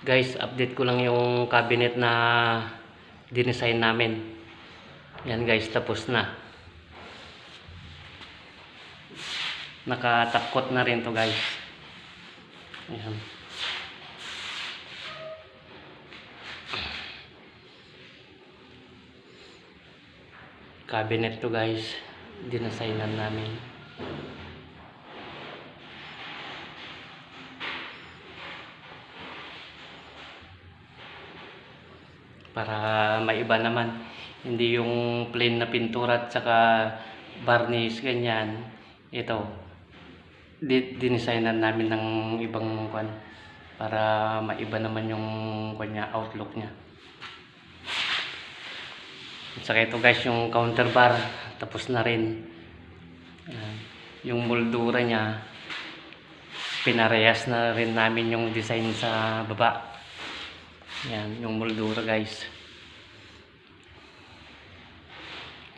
Guys, update ko lang yung cabinet na dinesign namin. Yan guys, tapos na. Nakatapkot na rin to guys. Ayan. Cabinet to guys, dinesignan namin. Para maiba naman, hindi yung plain na pintura at saka varnish ganyan. Ito dinesignan namin ng ibang kwan para maiba naman yung kanya outlook niya. At saka ito guys, yung counter bar tapos na rin. Ayan. Yung moldura niya pinarehas na rin namin yung design sa baba. Yan, yung moldura guys.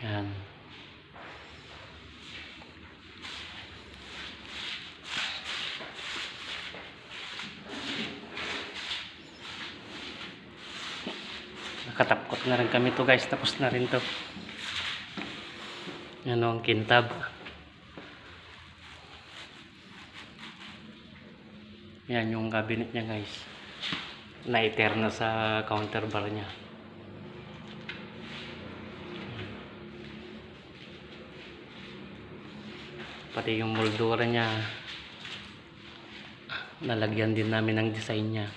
Yan. Nakatapkot na rin kami to guys, tapos na rin to. Yan o, ang kintab. Yan yung cabinet niya guys, na-eterno sa counter bar niya. Pati yung moldura niya nalagyan din namin ng design niya.